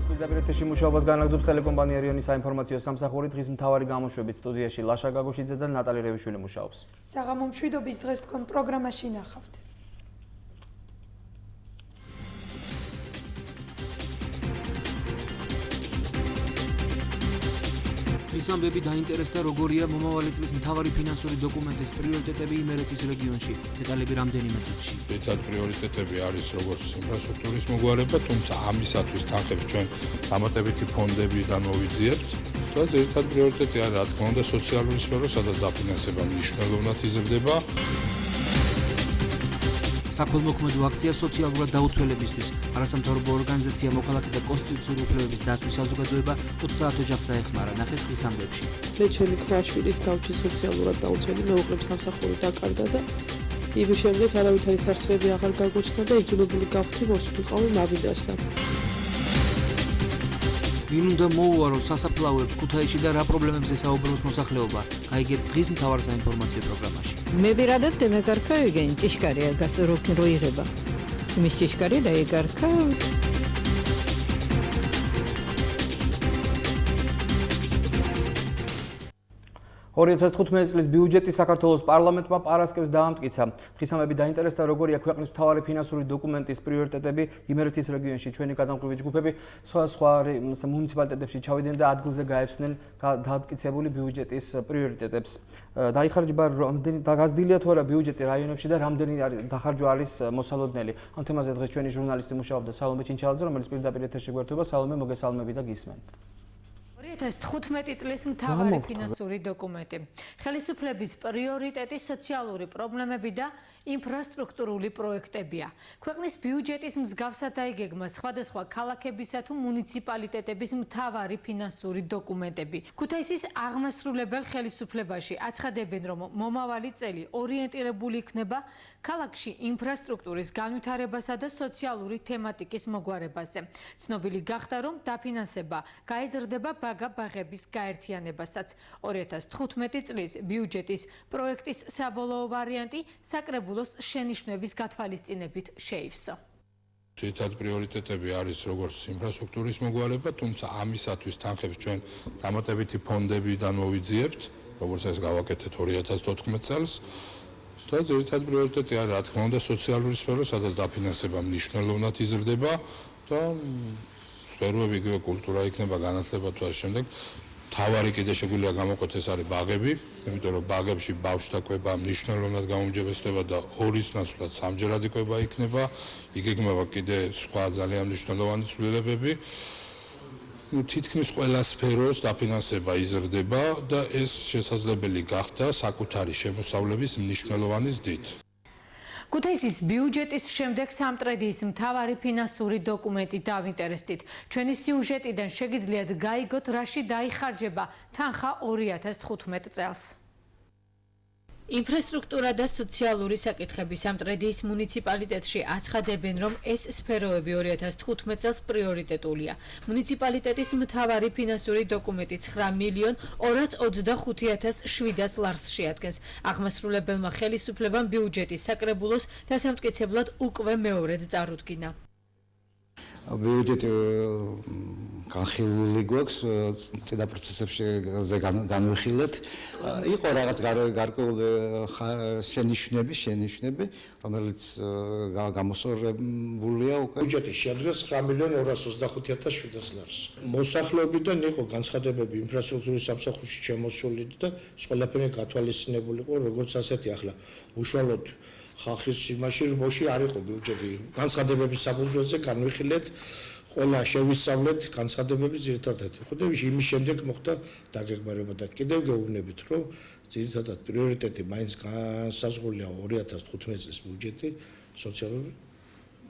პირდაპირ ეთერში მუშაობას განაგრძობს ტელეკომპანია რიონის საინფორმაციო სამსახური. დღის მთავარი გამოშვებით სტუდიაში ლაშა გაგოშიძე და ნატალი რევიშვილი მუშაობს. საღამო მშვიდობის დღეს თქვენ პროგრამაში ნახავთ. ის ამბები დაინტერესდა როგორია მომავალი წლის მთავარი ფინანსური დოკუმენტის პრიორიტეტები იმერეთის რეგიონში. დეტალები რამდენიმე წუთში. ერთად პრიორიტეტები არის როგორც ინფრასტრუქტურის მოგვარება, თუმცა ამისათვის თანხებს ჩვენ დამატებითი ფონდებიდან მოვიძიებთ. და ერთად პრიორიტეტი არის, რა თქმა უნდა, სოციალური სფერო, სადაც დაფინანსება მნიშვნელოვნად იზრდება. საქველმოქმედო აქცია სოციალურად დაუცველებისთვის. არასამთავრობო ორგანიზაცია მოქალაქე და კონსტიტუციური უფლებების დაცვის საზოგადოება 30 ოჯახს დაეხმარა. ნახეთ დღის ამბებში. მე ჩემი ქრაშვილით დავჭი სოციალურად დაუცველი მეუღლე სამსახური დაკარგა და იმის შემდეგ არავითარი სახსრები აღარ გაგოჩნდა და იძულებული გავხდი მოსულიყავი მაბიდასთან. ვინ უნდა მოუარო სასაფლაოებს ქუთაისში და რა პრობლემებზე საუბრობს მოსახლეობა? გაიგეთ დღის მთავარ საინფორმაციო პროგრამაში. მებირადად დემეგარქა იგენ ჭიშკარია გასროქი როიღება. იმის ჭიშკარი და იგარქა 2015 წლის ბიუჯეტი საქართველოს პარლამენტმა პარასკევს დაამტკიცა. დღისამები დაინტერესდა როგორია ქვეყნის მთავარი ფინანსური დოკუმენტის პრიორიტეტები იმერეთის რეგიონში. ჩვენი გადამყრივი ჯგუფები სხვა მუნიციპალიტეტებში ჩავიდნენ და ადგილზე გაეცნენ დამტკიცებული ბიუჯეტის პრიორიტეტებს. დაიხარჯება რამდენი დაგაზრდილია თუ არა ბიუჯეტი რაიონებში და რამდენი დახარჯვა არის მოსალოდნელი. ამ თემაზე დღეს ჩვენი ჟურნალისტი მუშაობდა სალომე ჩინჩალაძე, რომელიც პირდაპირ ეთერში გვერდება. სალომე, მოგესალმები და გისმენთ. 2015 წლის მთავარი ფინანსური დოკუმენტი. ხელისუფლების პრიორიტეტი სოციალური პრობლემები და ინფრასტრუქტურული პროექტებია. ქვეყნის ბიუჯეტის მსგავსად დაიგეგმა სხვადასხვა ქალაქებისა თუ მუნიციპალიტეტების მთავარი ფინანსური დოკუმენტები. ქუთაისის აღმასრულებელ ხელისუფლებაში აცხადებენ, რომ მომავალი წელი ორიენტირებული იქნება ქალაქში ინფრასტრუქტურის განვითარებასა და სოციალური თემატიკის მოგვარებაზე. ცნობილი გახდა, რომ დაფინანსება გაიზრდება ბაღების გაერთიანებასაც. 2015 წლის ბიუჯეტის პროექტის საბოლოო ვარიანტი საკრებულოს შენიშვნების გათვალისწინებით შეივსო. ერთად პრიორიტეტები არის როგორც ინფრასტრუქტურის მოგვარება, თუმცა ამისათვის თანხებს ჩვენ დამატებითი ფონდებიდან მოვიძიებთ, როგორც ეს გავაკეთეთ 2014 წელს. და ერთად პრიორიტეტი არის, რა თქმა უნდა, სოციალური სფერო, სადაც დაფინანსება მნიშვნელოვნად იზრდება და სფეროები იგივე კულტურა იქნება, განათლება თუ ამ შემდეგ. თავარი კიდე შეგვიძლია გამოყვეთ ეს არის ბაღები, იმიტომ რომ ბაღებში ბავშვთა კვება მნიშვნელოვნად გაუმჯობესდება და ორის ნაცვლად სამჯერადი კვება იქნება. იგეგმება კიდე სხვა ძალიან მნიშვნელოვანი ცვლილებები. თითქმის ყველა სფეროს დაფინანსება იზრდება და ეს შესაძლებელი გახდა საკუთარი შემოსავლების მნიშვნელოვანი ზრდით. ქუთაისის ბიუჯეტის შემდეგ სამტრედიის მთავარი ფინანსური დოკუმენტი დავინტერესდით. ჩვენი სიუჟეტიდან შეგიძლიათ გაიგოთ, რაში დაიხარჯება თანხა 2015 წელს. ინფრასტრუქტურა და სოციალური საკითხები სამტრედიის მუნიციპალიტეტში აცხადებენ, რომ ეს სფეროები 2015 წელს პრიორიტეტულია. მუნიციპალიტეტის მთავარი ფინანსური დოკუმენტი 9.225.700 ლარს შეადგენს. აღმასრულებელმა ხელისუფლებამ ბიუჯეტის საკრებულოს დასამტკიცებლად უკვე მეორედ წარუდგინა. ბიუჯეტი განხილული გვაქვს წინა პროცესებში განვიხილეთ. იყო რაღაც გარკვეული შენიშვნები, რომელიც გამოსწორებულია უკვე. ბიუჯეტი შეადგენს 9.225.700 ლარს. მოსახლეობიდან იყო განცხადებები ინფრასტრუქტურის სამსახურში შემოსული და ყველაფერი გათვალისწინებული იყო, როგორც ასეთი ახლა უშუალოდ ხალხის იმაში რბოში არ იყო ბიუჯეტი. განცხადებების საფუძველზე განვიხილეთ, ყველა შევისწავლეთ განცხადებების ძირითადად. ხოდა იმის შემდეგ მოხდა დაგეგმარება და კიდევ გეუბნებით, რომ ძირითადად პრიორიტეტი მაინც განსაზღვრულია 2015 წლის ბიუჯეტი სოციალური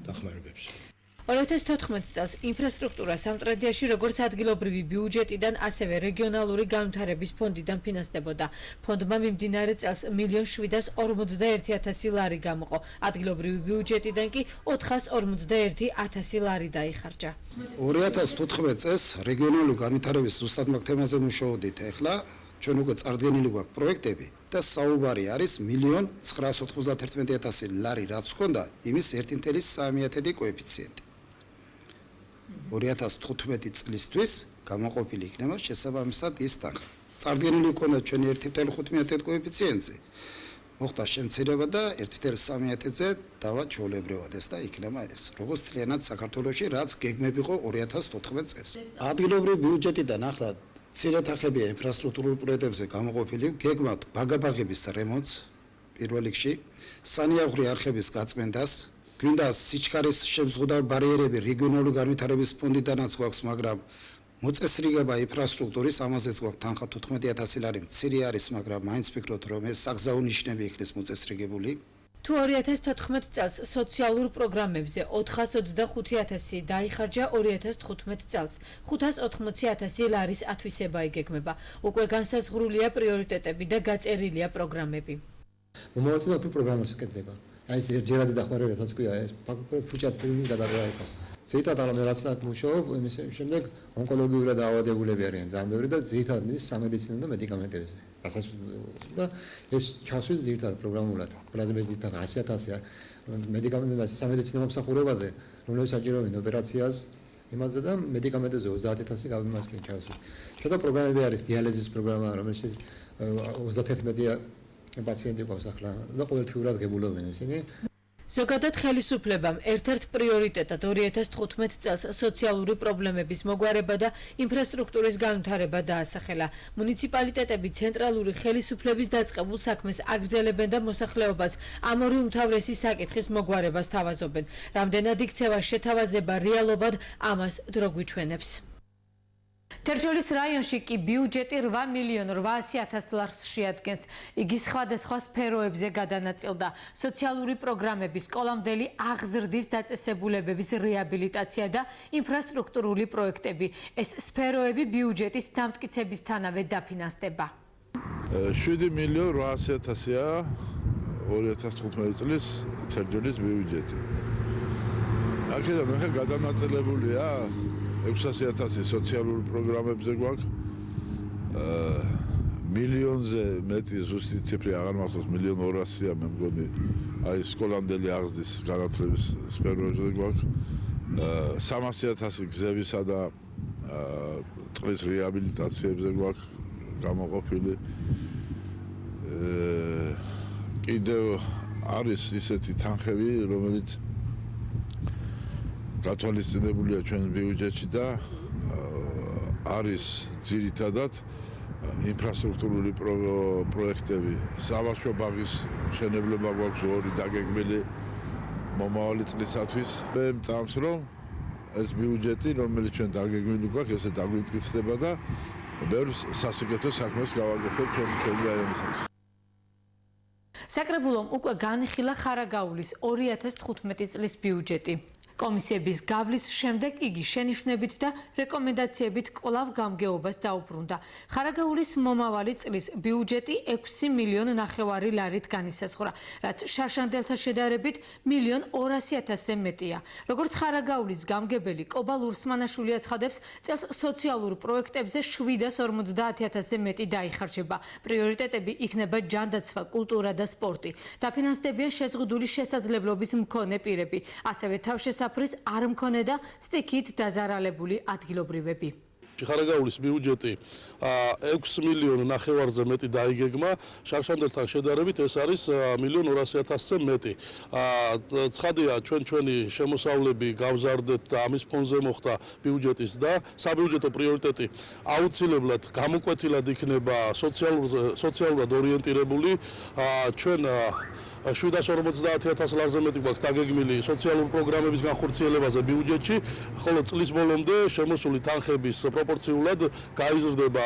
დახმარებებს. 2014 წელს ინფრასტრუქტურა სამტრედიაში როგორც ადგილობრივი ბიუჯეტიდან, ასევე რეგიონალური განვითარების ფონდიდან ფინანსდებოდა. ფონდმა მიმდინარე წელს 1.741.000 ლარი გამოყო, ადგილობრივი ბიუჯეტიდან კი 451.000 ლარი დაიხარჯა. 2014 წელს რეგიონალური განვითარების ზუსტად მაგ თემაზე მუშაობდით ახლა. ჩვენ უკვე წარდგენილი გვაქვს პროექტები და საუბარი არის 1.991.000 ლარი, რაც ჰქონდა იმის 1.3 კოეფიციენტი. 2015 წლისთვის გამოყოფილი იქნება შესაბამისად ის თანხა. წარდგენილი იქნება ჩვენი 1.5 კოეფიციენტზე. მოხდა შემცირება და 1.3-ზე დავა ჩვეულებრივად ეს და იქნება ეს. როგორც თლიანად საქართველოში რაც გეგმები იყო 2014 წელს. ადგილობრივი ბიუჯეტიდან ახლა მცირე თანხებია ინფრასტრუქტურულ პროექტებზე გამოყოფილი, გეგმავთ ბაგაბაღების რემონტს პირველ რიგში, სანიაღვრე არხების გაწმენდას, გვინდა სიჩქარის შეზღუდვა ბარიერები რეგიონული განვითარების ფონდიდანაც გვაქვს, მაგრამ მოწესრიგება ინფრასტრუქტურის ამაზეც გვაქვს თანხა 15000 ლარი მცირე არის, მაგრამ მაინც ვფიქრობთ რომ ეს საგზაო ნიშნები იქნეს მოწესრიგებული. თუ 2014 წელს სოციალურ პროგრამებზე 425000 დაიხარჯა 2015 წელს 580000 ლარის ათვისება იგეგმება. უკვე განსაზღვრულია პრიორიტეტები და გაწერილია პროგრამები. მომავალში პროგრამას კეთდება. აი ეს ჯერადი დახმარება რაც ქვია ეს ფუჭად ფილმის გადაღება იყო. ზეითად რაც მუშაობ იმის შემდეგ ონკოლოგიურად დაავადებულები არიან ძალიან ბევრი და ზეითად ის სამედიცინო და მედიკამენტებზე. და ეს ჩასვით ზეითად პროგრამულად ყველაზე მეტი 100000 მედიკამენტებაზე სამედიცინო მომსახურებაზე რომლებიც საჭიროებენ ოპერაციას იმაზე და მედიკამენტებზე 30000 გამიმასკენ ჩასვით. შუა პროგრამები არის დიალიზის პროგრამა რომელშიც 31 პაციენტი ყავს ახლა და ყოველთვიურად გებულობენ ისინი. ზოგადად ხელისუფლებამ ერთ-ერთ პრიორიტეტად 2015 წელს სოციალური პრობლემების მოგვარება და ინფრასტრუქტურის განვითარება დაასახელა. მუნიციპალიტეტები ცენტრალური ხელისუფლების დაწყებულ საქმეს აგრძელებენ და მოსახლეობას ამ ორი უმთავრესი საკითხის მოგვარებას თავაზობენ. რამდენად იქცევა შეთავაზება რეალობად, ამას დრო გვიჩვენებს. თერჯოლის რაიონში კი ბიუჯეტი 8.800.000 ლარს შეადგენს. იგი სხვადასხვა სფეროებზე გადანაწილდა. სოციალური პროგრამები, სკოლამდელი აღზრდის დაწესებულებების რეაბილიტაცია და ინფრასტრუქტურული პროექტები. ეს სფეროები ბიუჯეტის დამტკიცებისთანავე დაფინანსდება. 7.800.000-ია 2015 წლის თერჯოლის ბიუჯეტი. აქედან ახლა გადანაწილებულია 600.000 სოციალურ პროგრამებზე გვაქვს. მილიონზე მეტი ზუსტი ციფრი აღარ მახსოვს, 1.200.000-ია მე მგონი. აი სკოლამდელი აღზრდის განათლების სფეროებზე გვაქვს. 300.000 გზებისა და წყლის რეაბილიტაციებზე გვაქვს გამოყოფილი. კიდევ არის ისეთი თანხები, რომელიც გათვალისწინებულია ჩვენ ბიუჯეტში და არის ძირითადად ინფრასტრუქტურული პროექტები. საბავშვო ბაღის მშენებლობა გვაქვს 2 დაგეგმილი მომავალი წლისათვის. მე მწამს რომ ეს ბიუჯეტი, რომელიც ჩვენ დაგეგმილი გვაქვს, ესე დაგვიმტკიცდება და ბევრ სასიკეთო საქმეს გავაკეთებ ჩვენი რაიონისათვის. საკრებულომ უკვე განიხილა ხარაგაულის 2015 წლის ბიუჯეტი. კომისიების გავლის შემდეგ იგი შენიშვნებით და რეკომენდაციებით კვლავ გამგეობას დაუბრუნდა. ხარაგაულის მომავალი წლის ბიუჯეტი 6.9 ლარით განისაზღვრა, რაც შარშანდელთან შედარებით 1.200.000-ზე მეტია. როგორც ხარაგაულის გამგებელი კობა ლურსმანაშვილი აცხადებს, წელს სოციალურ პროექტებზე 750.000-ზე მეტი დაიხარჯება. პრიორიტეტები იქნება ჯანდაცვა, კულტურა და სპორტი. დაფინანსდებიან შეზღუდული შესაძლებლობის მქონე პირები, ასევე თავშესაფრის არ მქონე და სტიქით დაზარალებული ადგილობრივები. ხარაგაულის ბიუჯეტი 6.9 მეტი დაიგეგმა, შარშანდელთან შედარებით ეს არის 1.200.000-ზე მეტი. ცხადია, ჩვენი შემოსავლები გავზარდეთ და ამის ფონზე მოხდა ბიუჯეტის და საბიუჯეტო პრიორიტეტი აუცილებლად გამოკვეთილად იქნება სოციალურად ორიენტირებული. ჩვენ 750.000 ლარზე მეტი გვაქვს დაგეგმილი სოციალური პროგრამების განხორციელებაზე ბიუჯეტში, ხოლო წლის ბოლომდე შემოსული თანხების პროპორციულად გაიზრდება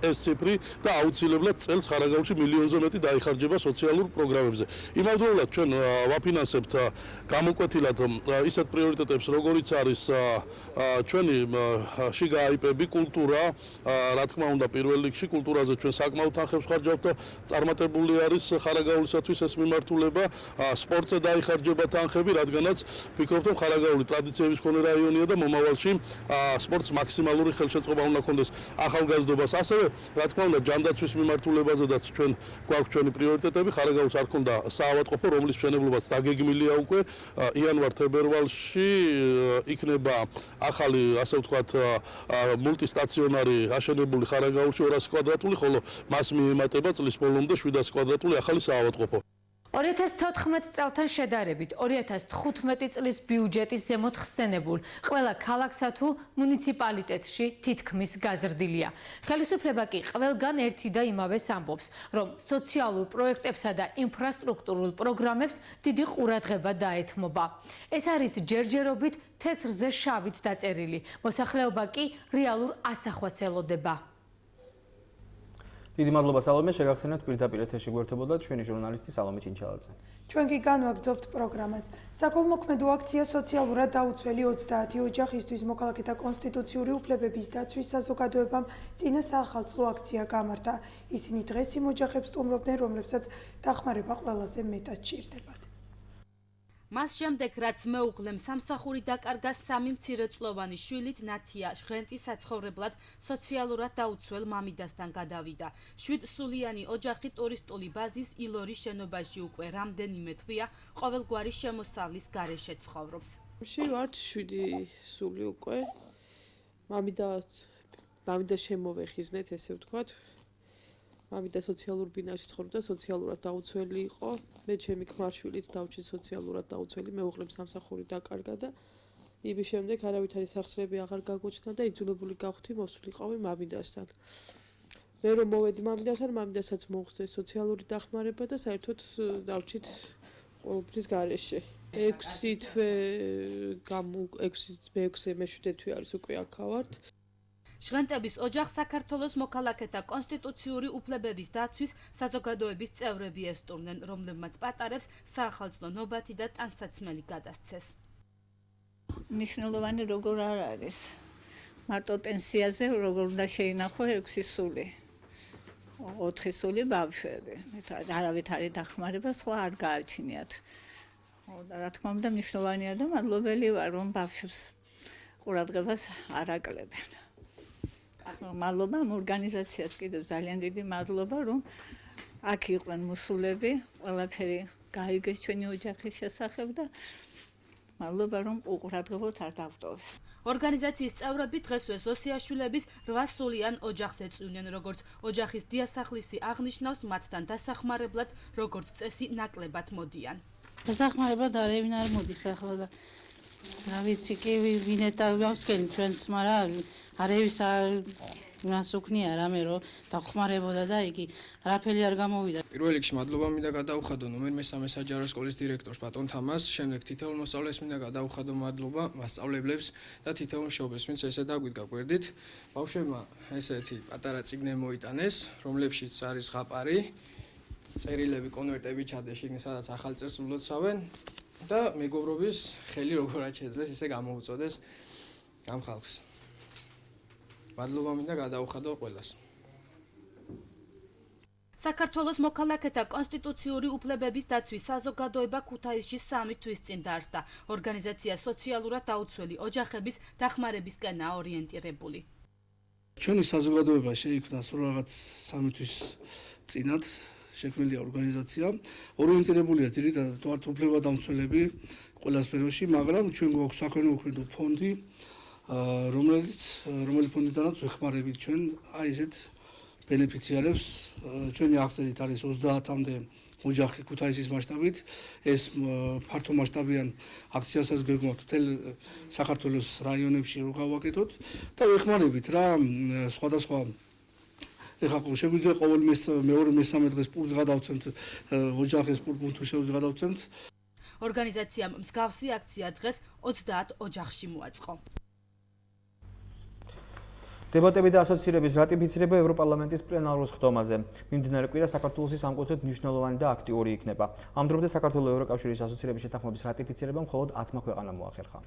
ეს ციფრი და აუცილებლად წელს ხარაგაულში 1 მილიონზე მეტი დაიხარჯება სოციალურ პროგრამებზე. იმავდროულად ჩვენ ვაფინანსებთ გამოკვეთილად ისეთ პრიორიტეტებს, როგორიც არის ჩვენი შიგა აიპები, კულტურა, რა თქმა უნდა, პირველ რიგში კულტურაზე ჩვენ საკმაოდ თანხებს ხარჯავთ და წარმატებული არის ხარაგაულისათვის ეს მიმართულება. შეიძლება სპორტზე დაიხარჯება თანხები, რადგანაც ვფიქრობთ, რომ ხარაგაული ტრადიციების მქონე რაიონია და მომავალში სპორტს მაქსიმალური ხელშეწყობა უნდა ჰქონდეს ახალგაზრდობას. ასევე, რა თქმა უნდა, ჯანდაცვის მიმართულებაზედაც ჩვენ გვაქვს ჩვენი პრიორიტეტები. ხარაგაულს არ ქონდა საავადმყოფო, რომლის მშენებლობაც დაგეგმილია უკვე იანვარ-თებერვალში იქნება ახალი, ასე ვთქვათ, მულტისტაციონარი აშენებული ხარაგაულში 200 კვადრატული, ხოლო მას მიემატება წლის ბოლომდე 700 კვადრატული ახალი საავადმყოფო. 2014 წელთან შედარებით 2015 წლის ბიუჯეტის ზემოთ ხსენებულ ყველა ქალაქსა თუ მუნიციპალიტეტში თითქმის გაზრდილია. ხელისუფლება კი ყველგან ერთი და იმავეს ამბობს, რომ სოციალურ პროექტებსა და ინფრასტრუქტურულ პროგრამებს დიდი ყურადღება დაეთმობა. ეს არის ჯერჯერობით თეთრზე შავით დაწერილი, მოსახლეობა კი რეალურ ასახვას ელოდება. დიდი მადლობა სალომე, შეგახსენებთ პირდაპირ ეთერში გვერდებოდა ჩვენი ჟურნალისტი სალომე ჩინჩალაძე. ჩვენ კი განვაგრძობთ პროგრამას. საქველმოქმედო აქცია სოციალურად დაუცველი 30 ოჯახისთვის მოქალაქეთა კონსტიტუციური უფლებების დაცვის საზოგადოებამ წინა საახალწლო აქცია გამართა. ისინი დღეს იმ ოჯახებს სტუმრობდნენ, რომლებსაც დახმარება ყველაზე მეტად სჭირდებათ. მას შემდეგ, რაც მეუღლემ სამსახური დაკარგა 3 მცირეწლოვანი შვილით, ნათია ჟღენტი საცხოვრებლად სოციალურად დაუცველ მამიდასთან გადავიდა. 7 სულიანი ოჯახი ტურისტული ბაზის ილორის შენობაში უკვე რამდენიმე თვეა ყოველგვარი შემოსავლის გარეშე ცხოვრობს. ვართ 7 სული უკვე. მამიდა შემოვეხიზნეთ, ესე ვთქვათ. მამიდა სოციალურ ბინაში ცხოვრობდა, სოციალურად დაუცველი იყო. მე ჩემი ქმარშვილით დავჭი სოციალურად დაუცველი, მეუღლემ სამსახური დაკარგა და იმის შემდეგ არავითარი სახსრები აღარ გაგოჩნდა და იძულებული გავხდი მოსვლიყავი მამიდასთან. მე რომ მოვედი მამიდასთან, მამიდასაც მოუხსნეს სოციალური დახმარება და საერთოდ დავჭით ყოველთვის გარეშე. 6 თვე მე-7 თვე არის უკვე აქ ვართ. ჟღენტების ოჯახს საქართველოს მოქალაქეთა კონსტიტუციური უფლებების დაცვის საზოგადოების წევრები ესტუმრნენ, რომლებმაც პატარებს საახალწლო ნობათი და ტანსაცმელი გადასცეს. მნიშვნელოვანი როგორ არ არის. მარტო პენსიაზე როგორ უნდა შეინახო 6 სული. 4 სული ბავშვები. არავითარი დახმარება სხვა არ გააჩნიათ. და რა თქმა უნდა მნიშვნელოვანია და მადლობელი ვარ, რომ ბავშვებს ყურადღებას არ აკლებენ. მადლობა ამ ორგანიზაციას კიდევ ძალიან დიდი მადლობა, რომ აქ იყვნენ მოსულები, ყველაფერი გაიგეს ჩვენი ოჯახის შესახებ და მადლობა, რომ უყურადღებოთ არ დავტოვეს. ორგანიზაციის წევრები დღესვე ზოსიაშვილების 8 სულიან ოჯახს ეწვივნენ, როგორც ოჯახის დიასახლისი აღნიშნავს, მათთან დასახმარებლად როგორც წესი ნაკლებად მოდიან. დასახმარებლად არავინ არ მოდის ახლა და რა ვიცი კი ვინეთა გავსკენი ჩვენც, მაგრამ არავის არ მას უქნია რამე რომ დახმარებოდა და იგი არაფერი არ გამოვიდა. პირველ რიგში მადლობა მინდა გადაუხადო ნომერ 3 საჯარო სკოლის დირექტორს ბატონ თამას, შემდეგ თითოეულ მოსწავლეს მინდა გადაუხადო მადლობა მასწავლებლებს და თითოეულ მშობელს, ვინც ესე დაგვიდგა გვერდით. ბავშვებმა ესეთი პატარა წიგნე მოიტანეს, რომლებშიც არის ზღაპარი, წერილები, კონვერტები ჩადეს შიგნით, სადაც ახალ წერს ულოცავენ და მეგობრობის ხელი როგორაც შეძლეს ესე გამოუწოდეს ამ ხალხს. მადლობა მინდა გადაუხადო ყველას. საქართველოს მოქალაქეთა კონსტიტუციური უფლებების დაცვის საზოგადოება ქუთაისში 3 თვის წინ დაარსდა. ორგანიზაცია სოციალურად დაუცველი ოჯახების დახმარებისკენაა ორიენტირებული. ჩვენი საზოგადოება შეიქმნა სულ რაღაც 3 თვის წინათ შექმნილია ორგანიზაცია. ორიენტირებულია ძირითადად თვართ უფლებადამცველები ყველა სფეროში, მაგრამ ჩვენ გვაქვს საქველმოქმედო ფონდი, რომელი ფონდიდანაც ვეხმარებით ჩვენ აი ესეთ ბენეფიციარებს. ჩვენი აღწერით არის 30-მდე ოჯახი ქუთაისის მასშტაბით. ეს ფართო მასშტაბიან აქციასაც გვეგმავთ მთელ საქართველოს რაიონებში რო გავაკეთოთ და ვეხმარებით რა სხვადასხვა ეხლა შეგვიძლია ყოველ მეორე მესამე დღეს პულს გადავცემთ ოჯახის პულს გადავცემთ. ორგანიზაციამ მსგავსი აქცია დღეს 30 ოჯახში მოაწყო. დებატები და ასოცირების რატიფიცირება ევროპარლამენტის პლენარულ სხდომაზე. მიმდინარე კვირა საქართველოს სამკვეთლოდ მნიშვნელოვანი და აქტიური იქნება. ამ დრომდე საქართველოს ევროკავშირის ასოცირების შეთანხმების რატიფიცირება მხოლოდ 10 ქვეყანამ მოახერხა.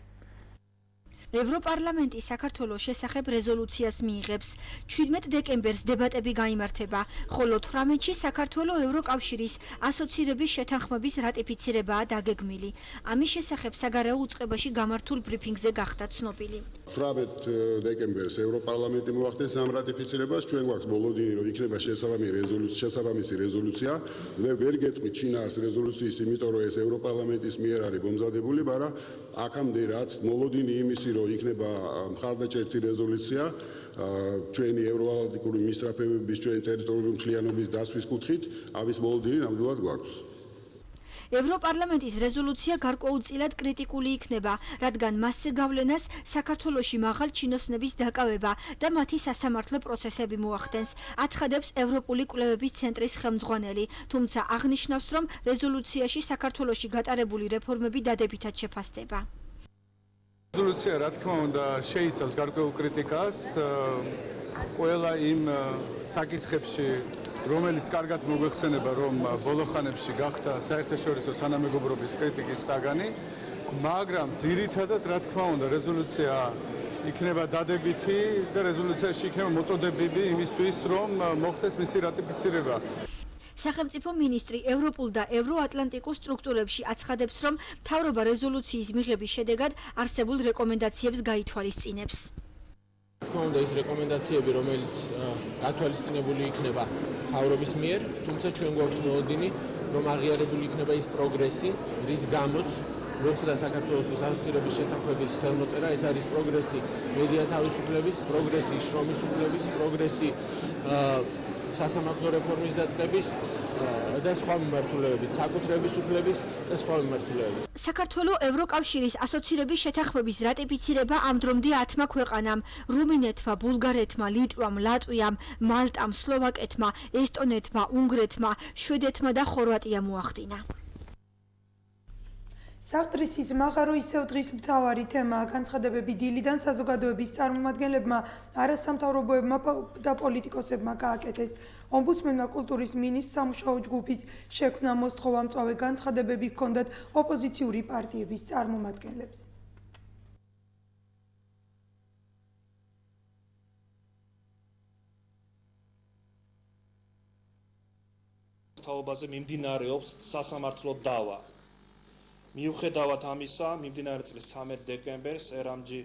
ევროპარლამენტი საქართველოს შესახებ რეზოლუციას მიიღებს. 17 დეკემბერს დებატები გაიმართება, ხოლო 18-ში საქართველოს ევროკავშირის ასოცირების შეთანხმების რატიფიცირებაა დაგეგმილი. ამის შესახებ საგარეო უწყებაში გამართულ ბრიფინგზე გახდა ცნობილი. 18 დეკემბერს ევროპარლამენტი მოახდენს ამ რატიფიცირებას, ჩვენ გვაქვს მოლოდინი, რომ იქნება შესაბამისი რეზოლუცია. ვერ გეტყვით შინაარს რეზოლუციის, იმიტომ რომ ეს ევროპარლამენტის მიერ არის მომზადებული, მაგრამ აქამდე რაც მოლოდინი იმისი, რომ იქნება მხარდაჭერითი რეზოლუცია ჩვენი ევროატლანტიკური მისწრაფებების, ჩვენი ტერიტორიული მთლიანობის დასვის კუთხით, ამის მოლოდინი ნამდვილად გვაქვს. ევროპარლამენტის რეზოლუცია გარკვეულწილად კრიტიკული იქნება, რადგან მასზე გავლენას საქართველოში მაღალ ჩინოსნების დაკავება და მათი სასამართლო პროცესები მოახდენს, აცხადებს ევროპული კვლევების ცენტრის ხელმძღვანელი, თუმცა აღნიშნავს, რომ რეზოლუციაში საქართველოში გატარებული რეფორმები დადებითად შეფასდება. რეზოლუცია, რა თქმა უნდა, შეიცავს გარკვეულ კრიტიკას ყველა იმ საკითხებში, რომელიც კარგად მოგვეხსენება, რომ ბოლო ხანებში გახდა საერთაშორისო თანამეგობრობის კრიტიკის საგანი, მაგრამ ძირითადად, რა თქმა უნდა, რეზოლუცია იქნება დადებითი და რეზოლუციაში იქნება მოწოდებები იმისთვის, რომ მოხდეს მისი რატიფიცირება. სახელმწიფო მინისტრი ევროპულ და ევროატლანტიკურ სტრუქტურებში აცხადებს, რომ მთავრობა რეზოლუციის მიღების შედეგად არსებულ რეკომენდაციებს გაითვალისწინებს. თქმა უნდა, ის რეკომენდაციები, რომელიც გათვალისწინებული იქნება მთავრობის მიერ, თუმცა ჩვენ გვაქვს მოლოდინი, რომ აღიარებული იქნება ის პროგრესი, რის გამოც მოხდა საქართველოს ასოცირების შეთანხმების ხელმოწერა. ეს არის პროგრესი მედია თავისუფლების, პროგრესი შრომის უფლების, პროგრესი სასამართლო რეფორმის დაწყების და სხვა მიმართულებებით, საკუთრების უფლების და სხვა მიმართულებებით. საქართველოს ევროკავშირის ასოცირების შეთანხმების რატიფიცირება ამ დრომდე 10 ქვეყანამ: რუმინეთმა, ბულგარეთმა, ლიტვამ, ლატვიამ, მალტამ, სლოვაკეთმა, ესტონეთმა, უნგრეთმა, შვედეთმა და ხორვატიამ მოახდინა. საღდრისის მაღარო ისევ დღის მთავარი თემაა. განცხადებები დილიდან საზოგადოების წარმომადგენლებმა, არასამთავრობოებმა და პოლიტიკოსებმა გააკეთეს. ომბუდსმენმა კულტურის მინისტრს სამუშაო ჯგუფის შექმნა მოსთხოვა, მწვავე განცხადებები ჰქონდათ ოპოზიციური პარტიების წარმომადგენლებს. თაობაზე მიმდინარეობს სასამართლო დავა. მიუხედავად ამისა, მიმდინარე წლის 13 დეკემბერს ერამჯი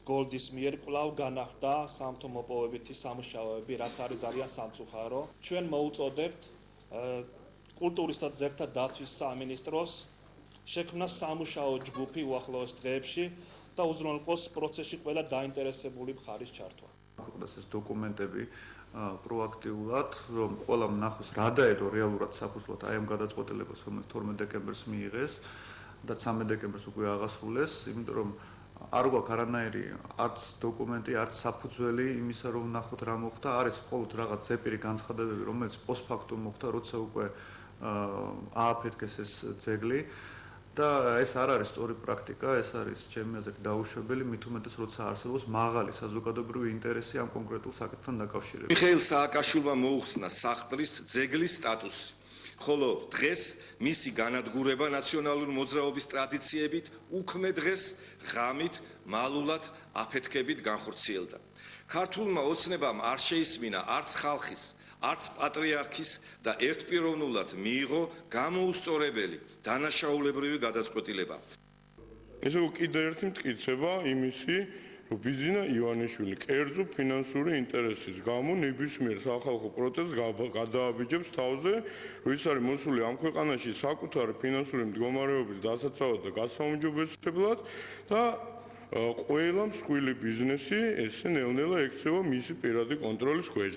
გოლდის მიერ კვლავ განახდა სამთო მოპოვებითი სამუშაოები, რაც არის ძალიან სამწუხარო. ჩვენ მოუწოდებთ კულტურის და ძეგლთა დაცვის სამინისტროს შექმნა სამუშაო ჯგუფი უახლოეს დღეებში და უზრუნველყოს პროცესში ყველა დაინტერესებული მხარის ჩართვა. გვხდეს ეს დოკუმენტები პროაქტიულად, რომ ყველა ნახოს რა დაედო რეალურად საფუძვლად აი ამ გადაწყვეტილებას, რომელიც 12 დეკემბერს მიიღეს და 13 დეკემბერს უკვე აღასრულეს, იმიტომ რომ არ გვაქვს არანაირი არც დოკუმენტი, არც საფუძველი იმისა, რომ ნახოთ რა მოხდა, არის მხოლოდ რაღაც ზეპირი განცხადებები, რომელიც პოსტფაქტუმ მოხდა, როცა უკვე ააფეთქეს ეს ძეგლი და ეს არ არის სწორი პრაქტიკა, ეს არის ჩემი აზრით დაუშვებელი, მით უმეტეს როცა არსებობს მაღალი საზოგადოებრივი ინტერესი ამ კონკრეტულ საკითხთან დაკავშირებით. მიხეილ სააკაშვილმა მოუხსნა საღდრის ძეგლის სტატუსი. ხოლო დღეს მისი განადგურება ნაციონალური მოძრაობის ტრადიციებით უქმე დღეს ღამით, მალულად, აფეთქებით განხორციელდა. ქართულმა ოცნებამ არ შეისმინა არც ხალხის, არც პატრიარქის და ერთპიროვნულად მიიღო გამოუსწორებელი დანაშაულებრივი გადაწყვეტილება. ეს კიდევ ერთი მტკიცება იმისი, რომ ბიძინა ივანიშვილი კერძო ფინანსური ინტერესის გამო ნებისმიერ სახალხო პროტესტს გადააბიჯებს თავზე, რომ ის არის მოსული ამ ქვეყანაში საკუთარი ფინანსური მდგომარეობის დასაცავად და გასაუმჯობესებლად და ყველა მსხვილი ბიზნესი ესე ნელ-ნელა ექცევა მისი პირადი კონტროლის ქვეშ.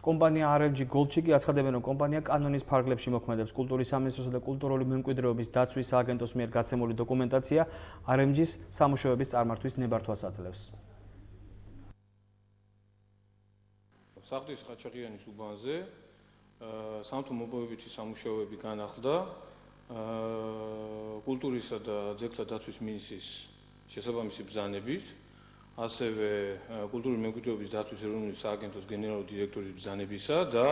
კომპანია RMG Goldchiki აცხადებენ, რომ კომპანია კანონის ფარგლებში მოქმედებს. კულტურის სამინისტროსა და კულტურული მემკვიდრეობის დაცვის სააგენტოს მიერ გაცემული დოკუმენტაცია RMG-ს სამუშაოების წარმართვის ნებართვას აძლევს. საღდრის ყაჩაღიანის უბანზე სამთო მოპოვებითი სამუშაოები განახლდა კულტურისა და ძეგლთა დაცვის მინისტრის შესაბამისი ბრძანებით, ასევე კულტურული მემკვიდრეობის დაცვის ეროვნული სააგენტოს გენერალური დირექტორის ბრძანებისა და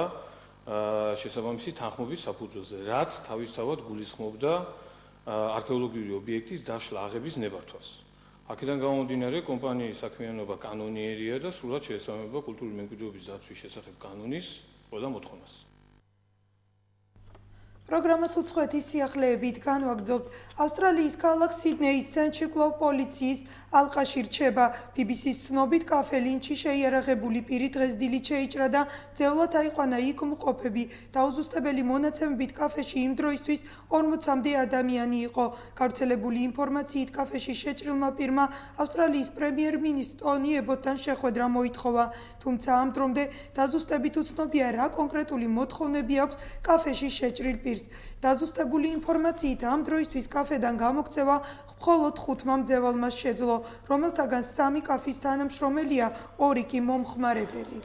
შესაბამისი თანხმობის საფუძველზე, რაც თავისთავად გულისხმობდა არქეოლოგიური ობიექტის დაშლა აღების ნებართვას. აქედან გამომდინარე, კომპანიის საქმიანობა კანონიერია და სრულად შეესაბამება კულტურული მემკვიდრეობის დაცვის შესახებ კანონის ყველა მოთხოვნას. პროგრამას უცხოეთის სიახლეებით განვაგრძობთ. ავსტრალიის ქალაქ სიდნეის ცენტრში კვლავ პოლიციის ალყაში რჩება. BBC-ს ცნობით, კაფე ლინჩი შეიარაღებული პირი დღეს დილით შეიჭრა და ძევლად აიყვანა იქ მყოფები. დაუზუსტებელი მონაცემებით კაფეში იმ დროისთვის 40-მდე ადამიანი იყო. გავრცელებული ინფორმაციით, კაფეში შეჭრილმა პირმა ავსტრალიის პრემიერ-მინისტრ ტონი ებოტთან შეხვედრა მოითხოვა. თუმცა ამ დრომდე დაზუსტებით უცნობია, რა კონკრეტული მოთხოვნები აქვს კაფეში შეჭრილ პირს. დაზუსტებული ინფორმაციით ამ დროისთვის კაფედან გამოქცევა მხოლოდ 5 მძევალმა შეძლო, რომელთაგან 3 კაფის თანამშრომელია, 2 კი მომხმარებელი.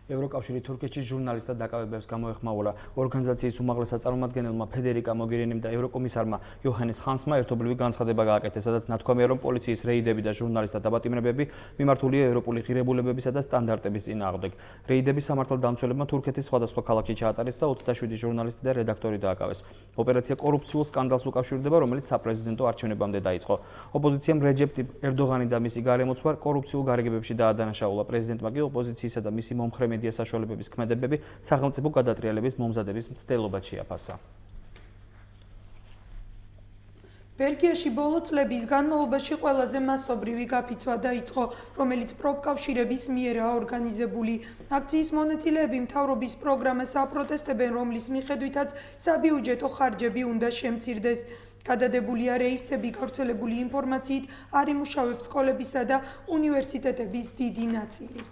ევროკავშირი თურქეთში ჟურნალისტთა დაკავებებს გამოეხმაურა. ორგანიზაციის უმაღლეს წარმომადგენელმა ფედერიკა მოგერინიმ და ევროკომისარმა იოჰანეს ჰანსმა ერთობლივი განცხადება გააკეთეს, სადაც ნათქვამია, რომ პოლიციის რეიდები და ჟურნალისტთა დაპატიმრებები მიმართულია ევროპული ღირებულებებისა და სტანდარტების წინააღმდეგ. რეიდები სამართალდამცველებმა თურქეთის სხვადასხვა ქალაქში ჩაატარეს და 27 ჟურნალისტი და რედაქტორი დააკავეს. ოპერაცია კორუფციულ სკანდალს უკავშირდება, რომელიც საპრეზიდენტო არჩევნებამდე დაიწყო. ოპოზიციამ რეჯეპ ტაიპ ერდოღანი და მისი გარემოცვარ კორუფციულ გარიგებებში დაადანაშაულა. პრეზიდენტმა კი ოპოზიციისა და მისი მომხრე მედია საშუალებების ქმედებები სახელმწიფო გადატრიალების მომზადების მცდელობად შეაფასა. ბელგიაში ბოლო წლების განმავლობაში ყველაზე მასობრივი გაფიცვა დაიწყო, რომელიც პროფკავშირების მიერაა ორგანიზებული. აქციის მონაწილეები მთავრობის პროგრამას აპროტესტებენ, რომლის მიხედვითაც საბიუჯეტო ხარჯები უნდა შემცირდეს. გადადებულია რეისები, გავრცელებული ინფორმაციით არ იმუშავებს სკოლებისა და უნივერსიტეტების დიდი ნაწილი.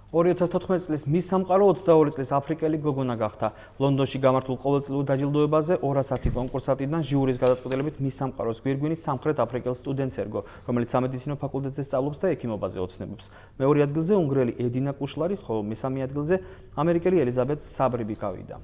2014 წლის მის სამყარო 22 წლის აფრიკელი გოგონა გახდა. ლონდონში გამართულ ყოველწლიურ დაჯილდოებაზე 210 კონკურსანტიდან ჟიურის გადაწყვეტილებით მის სამყაროს გვირგვინი სამხრეთ აფრიკელ სტუდენტს ერგო, რომელიც სამედიცინო ფაკულტეტზე სწავლობს და ექიმობაზე ოცნებობს. მეორე ადგილზე უნგრელი ედინა კუშლარი, ხოლო მესამე ადგილზე ამერიკელი ელიზაბეთ საბრიბი გავიდა.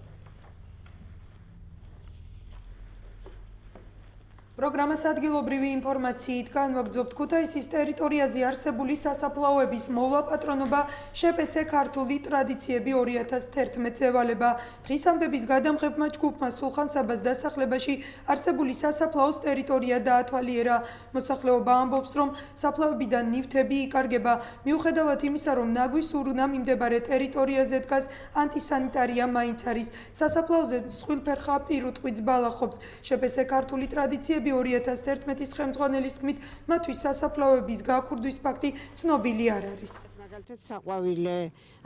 პროგრამას ადგილობრივი ინფორმაციით განვაგრძობთ. ქუთაისის ტერიტორიაზე არსებული სასაფლაოების მოვლა პატრონობა შპს ქართული ტრადიციები 2011 ევალება. დღის ამბების გადამღებმა ჯგუფმა სულხან-საბას დასახლებაში არსებული სასაფლაოს ტერიტორია დაათვალიერა. მოსახლეობა ამბობს, რომ საფლავებიდან ნივთები იკარგება. მიუხედავად იმისა, რომ ნაგვის ურნა მიმდებარე ტერიტორიაზე დგას, ანტისანიტარია მაინც არის. სასაფლაოზე მსხვილფერხა პირუტყვიც ბალახობს. შპს ქართული ტრადიციები 2011-ის ხელმძღვანელის თქმით, მათთვის სასაფლაოების გაქურდვის ფაქტი ცნობილი არ არის. მაგალითად, საყვავილე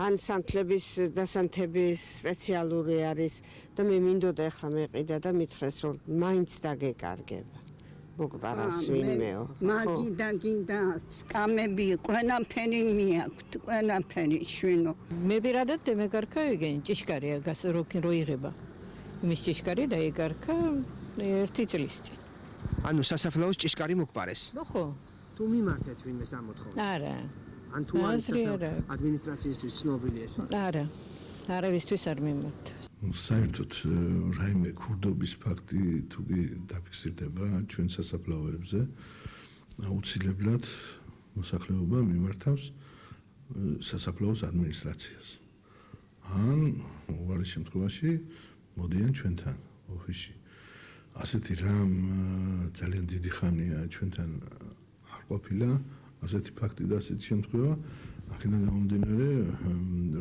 ან სანთლების დასანთების სპეციალური არის და მე მინდოდა ახლა მეყიდა და მითხრეს, რომ მაინც დაგეკარგება. მოგბარავს ვინმეო. მაგიდა გინდა სკამები ყველაფერი მიაქვთ, ყველაფერი შვინო. მე პირადად მეგარქა იგენი ჭიშკარია რო იღება. იმის ჭიშკარი დაიგარქა 1 წლის წინ. ანუ სასაფლაოს ჭიშკარი მოგპარეს. ხო. თუ მიმართეთ ვინმე სამოთხოვნს. არა. ან თუ არის ადმინისტრაციისთვის ცნობილი ეს ფაქტი. არა. არავისთვის არ მიმართ. საერთოდ რაიმე ქურდობის ფაქტი თუ კი დაფიქსირდება ჩვენ სასაფლაოებზე, აუცილებლად მოსახლეობა მიმართავს სასაფლაოს ადმინისტრაციას. ან უარი შემთხვევაში მოდიან ჩვენთან ოფისში. ასეთი რამ ძალიან დიდი ხანია ჩვენთან არ ყოფილა, ასეთი ფაქტი და ასეთი შემთხვევა, აქედან გამომდინარე,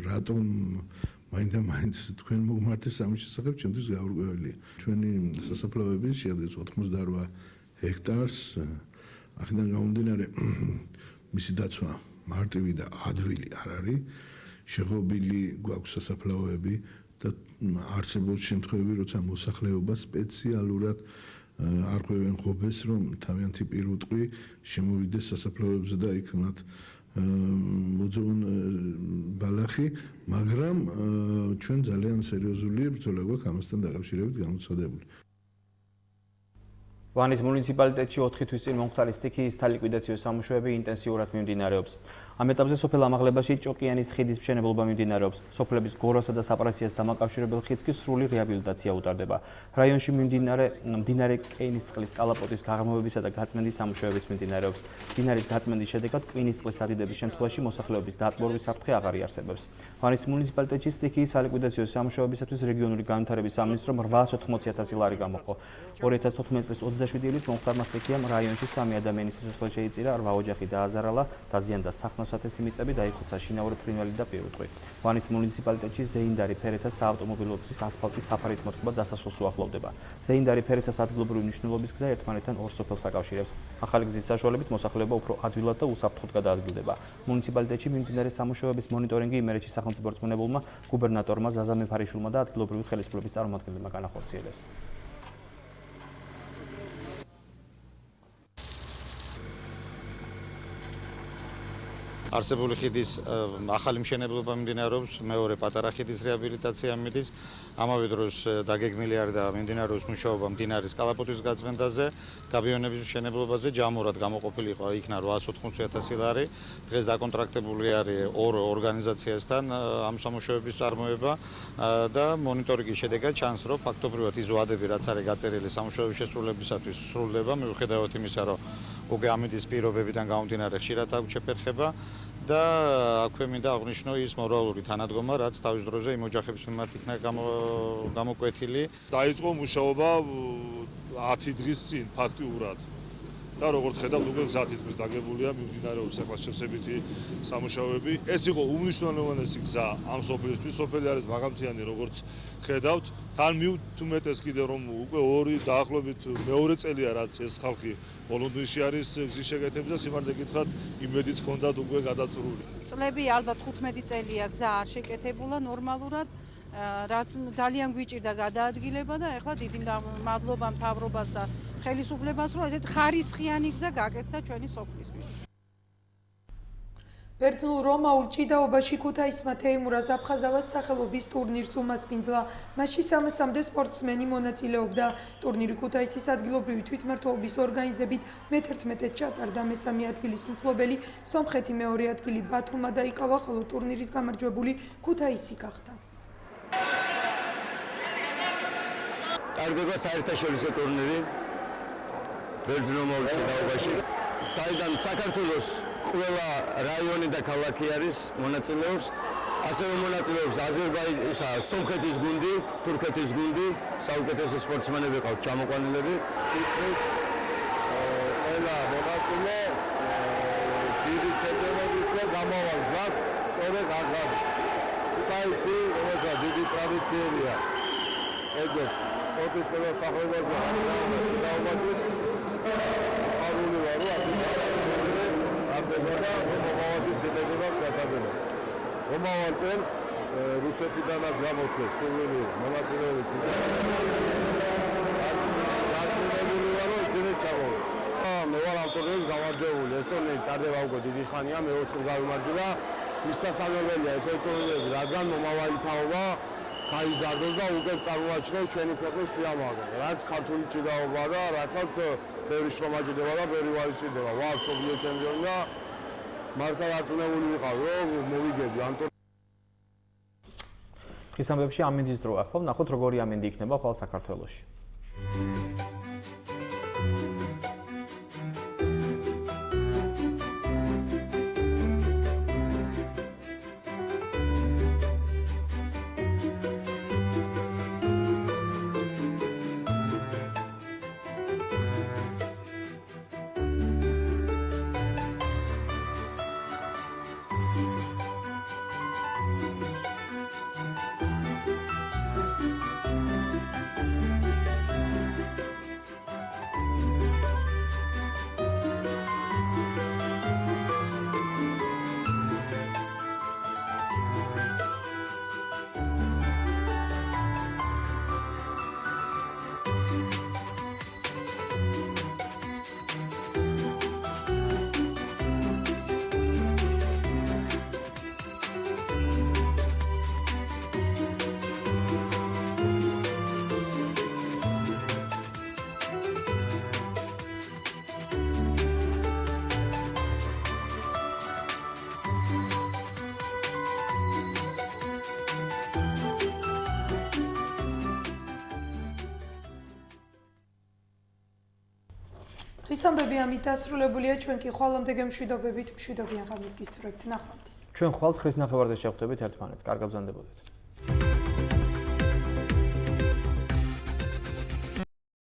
რატომ მაინდა-მაინც თქვენ მოგმართეს ამის შესახებ ჩვენთვის გაურკვეველია. ჩვენი სასაფლაოები შეადგენს 88 ჰექტარს, აქედან გამომდინარე, მისი დაცვა მარტივი და ადვილი არ არის, შეღობილი გვაქვს სასაფლაოები და არსებობს შემთხვევები, როცა მოსახლეობა სპეციალურად არ ყვევენ ღობეს, რომ თავიანთი პირუტყვი შემოვიდეს სასაფლაოებზე და იქ მათ მოძღვონ ბალახი, მაგრამ ჩვენ ძალიან სერიოზული ბრძოლა გვაქვს ამასთან დაკავშირებით გამოცხადებული. ვანის მუნიციპალიტეტში 4 თვის წინ მომხდარი სტიქიის თალიკვიდაციო სამუშაოები ინტენსიურად მიმდინარეობს. ამ ეტაპზე სოფელ ამაღლებაში ჭოყიანის ხიდის მშენებლობა მიმდინარეობს. სოფლების გორასა და საპრასიას დამაკავშირებელ ხიდს კი სრული რეაბილიტაცია უტარდება. რაიონში მდინარე კენისწყლის კალაპოტის გაღრმავებისა და გაწმენდის სამუშაოებიც მიმდინარეობს. მდინარის გაწმენდის შედეგად კვინისწყლის ადიდების შემთხვევაში მოსახლეობის დატბორვის საფრთხე აღარ იარსებებს. ვანის მუნიციპალიტეტში სტიქიის სალიკვიდაციო სამუშაოებისათვის რეგიონული განვითარების სამინისტრომ 880,000 ლარი გამოყო. 2014 წლის 27 იანვრის მომხდარმა სტიქიამ რაიონში 3 ადამიანის სიცოცხლე შეიწირა, 8 ოჯახი დააზარალა, დაზიანდა საფრთხესათესი მიწები, დაიხოცა შინაური ფრინველი და პირუტყვი. ვანის მუნიციპალიტეტში ზეინდარი ფერეთას საავტომობილო გზის ასფალტის საფარით მოწყობა დასასრულს უახლოვდება. ზეინდარი ფერეთას ადგილობრივი მნიშვნელობის გზა ერთმანეთთან ორ სოფელს აკავშირებს. ახალი გზის საშუალებით მოსახლეობა უფრო ადვილად და უსაფრთხოდ გადაადგილდება. მუნიციპალიტეტში მიმდინარე სამუშაოების მონიტორინგი იმერეთში სახელმწიფო რწმუნებულმა, გუბერნატორმა ზაზა მეფარიშვილმა და ადგილობრივი ხელისუფლების წარმომადგენლებმა განახორციელეს. არსებული ხიდის ახალი მშენებლობა მიმდინარეობს, მეორე პატარა ხიდის რეაბილიტაცია მიდის. ამავე დროს დაგეგმილი არის და მიმდინარეობს მუშაობა მდინარის კალაპოტის გაწმენდაზე, გაბიონების მშენებლობაზე, ჯამურად გამოყოფილი იყო იქნა 880,000 ლარი. დღეს დაკონტრაქტებული არის ორ ორგანიზაციასთან ამ სამუშაოების წარმოება და მონიტორინგის შედეგად ჩანს, რომ ფაქტობრივად ის ვადები, რაც არის გაწერილი სამუშაოების შესრულებისათვის სრულდება, მიუხედავად იმისა, რომ უკვე ამის პირობებიდან გამომდინარე ხშირად აქვს შეფერხება და აქვე მინდა აღვნიშნო ის მორალური თანადგომა, რაც თავის დროზე იმ ოჯახების მიმართ იქნა გამოკვეთილი. დაიწყო მუშაობა 10 დღის წინ ფაქტიურად. და როგორც ხედავთ, უკვე გზა თითქმის დაგებულია, მიმდინარეობს ახლა შევსებითი სამუშაოები. ეს იყო უმნიშვნელოვანესი გზა ამ სოფლისთვის. სოფელი არის მაღალმთიანი, როგორც ხედავთ. თან მიუთმეტეს კიდე რომ უკვე დაახლოებით მეორე წელია, რაც ეს ხალხი ბოლონდში არის გზის შეკეთების და სიმართლე გითხრათ, იმედიც ჰქონდათ უკვე გადაწრული. წლები ალბათ 15 წელია გზა არ შეკეთებულა ნორმალურად. რაც ძალიან გვიჭირდა გადაადგილება და ეხლა დიდი მადლობა მთავრობას და ხელისუფლებას, რომ ესეთ ხარისხიანი გზა გაკეთდა ჩვენი სოფლისთვის. ბერძნულ რომაულ ჭიდაობაში ქუთაისმა თეიმურა ზაფხაზავას სახელობის ტურნირს უმასპინძლა. მასში 300-მდე სპორტსმენი მონაწილეობდა. ტურნირი ქუთაისის ადგილობრივი თვითმმართველობის ორგანიზებით მე-11-ად ჩატარდა. მესამე ადგილის მფლობელი სომხეთი, მეორე ადგილი ბათუმმა დაიკავა, ხოლო ტურნირის გამარჯვებული ქუთაისი გახდა. ტარდება საერთაშორისო ტურნირი ბერძნულ ჭიდაობაში, საიდან საქართველოს ყველა რაიონი და ქალაქი არის მონაწილეობს. ასევე მონაწილეობს სომხეთის გუნდი, თურქეთის გუნდი, საუკეთესო სპორტსმენები ყავთ ჩამოყვანილები. ყველა მონაწილე დიდი ჩემპიონობის გამავალ გზას სწორედ აღარ. ქუთაისი, რომელსაც დიდი ტრადიციებია. ეგრეთ სპორტის ყველა სახეობაზე ჭიდაობაშიც აღული ვარო აფრიკა მომავალში შედეგება ჩატარდება. მომავალ წელს რუსეთიდანაც გამოთქვეს სულელი მონაწილეობის მისაღები ვარო ისინი ჩავო. მე ვარ ამ ტურნირის გამარჯვებული. ეს ტურნირი ტარდება უკვე დიდი ხანია, მე-4 გავიმარჯვება. ის სასწავლებელია ეს ტურნირები, რადგან მომავალი თაობა გაიზარდოს და უკვე წარმოაჩინოს ჩვენი ქვეყნის სიამაყე. რაც ქართული ჭიდაობა და რასაც ბევრი შრომა ჭირდება და ბევრი ვარი ჭირდება. ვარ მსოფლიო ჩემპიონი და მართლა დარწმუნებული ვიყავ, რომ მოვიგები ამ ხის ამბებში ამინდის დრო ახლა ნახოთ როგორი ამინდი იქნება ხვალ საქართველოში. დღის ამბები ამით დასრულებულია, ჩვენ კი ხვალამდე გემშვიდობებით, მშვიდობიან ღამეს გისურვებთ, ნახვამდის. ჩვენ ხვალ 9 ნახევარზე შევხვდებით ერთმანეთს. კარგად ბრძანდებოდეთ.